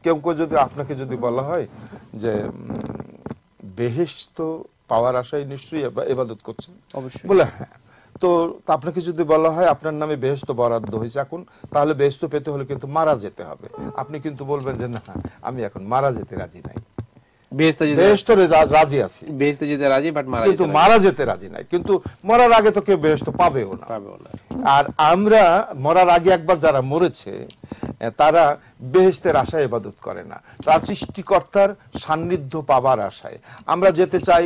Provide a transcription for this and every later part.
কেউ কেউ যদি আপনাকে যদি বলা হয় যে বেহেশত পাওয়ার আশায় নিশ্চয়ই ইবাদত করছেন, অবশ্যই বলে হ্যাঁ, তো আপনাকে যদি বলা হয় আপনার নামে বেহেশত বরাদ্দ হয়েছে এখন, তাহলে বেহেশত পেতে হলে কিন্তু মারা যেতে হবে, আপনি কিন্তু বলবেন যে না, আমি এখন মারা যেতে রাজি নাই, বেহেশতে রাজি আছি, বেহেশতে যেতে রাজি, বাট কিন্তু মারা যেতে রাজি নাই, কিন্তু মরার আগে তো কেউ বেহেশত পাবেও না। আর আমরা মরার আগে একবার যারা মরেছে তারা বেহেশতের আশায় ইবাদত করে না, তার সৃষ্টিকর্তার সান্নিধ্য পাবার আশায় আমরা যেতে চাই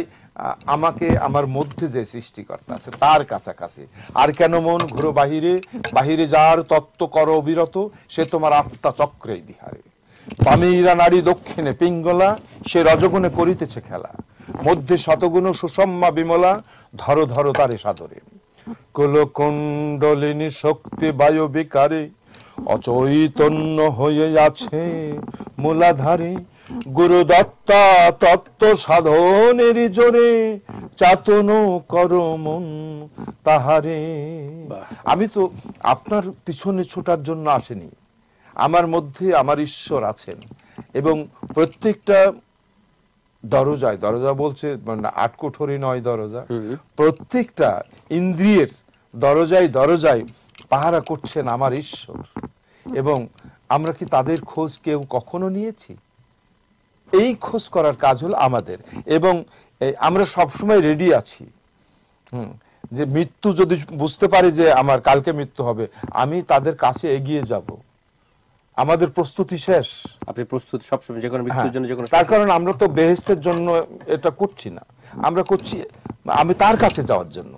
আমাকে আমার মধ্যে যে সৃষ্টিকর্তা আছে তার কাছাকাছি। আর কেন মন ঘুরো বাহিরে, বাহিরে যার তত্ত্ব কর অবিরত, সে তোমার আত্মা চক্রে বিহারে। বামেইরা নারী দক্ষিণে পিঙ্গলা, সে রজগুণে করিতেছে খেলা, মধ্যে শতগুণ সুষম্মা বিমলা, ধরো ধরো তারে সাদরে। কুলকুণ্ডলিনী শক্তি বায়ু বিকারে, অচৈতন্য হয়ে আছে মূলাধারে, গুরু দত্তা তত্ত্ব সাধনের জোরে, চাতন কর মন তাহারে। আমি তো আপনার পিছনে ছোটার জন্য আসেনি, আমার মধ্যে আমার ঈশ্বর আছেন, এবং প্রত্যেকটা দরজায়, দরজা বলছে মানে আটকোঠরি নয় দরজা, প্রত্যেকটা ইন্দ্রিয়ের দরজায় দরজায় পাহারা করছেন আমার ঈশ্বর। এবং আমরা কি তাদের খোঁজ কেউ কখনো নিয়েছি? এই খোঁজ করার কাজ হলো আমাদের, এবং আমরা সবসময় রেডি আছি। যে মৃত্যু যদি বুঝতে পারি যে আমার কালকে মৃত্যু হবে, আমি তাদের কাছে এগিয়ে যাব, আমাদের প্রস্তুতি শেষ। আপনি প্রস্তুত সবসময় যে কোনো মৃত্যুর জন্য, যে কোনো, তার কারণ আমরা তো বেহেশতের জন্য এটা করছি না, আমরা করছি আমি তার কাছে যাওয়ার জন্য।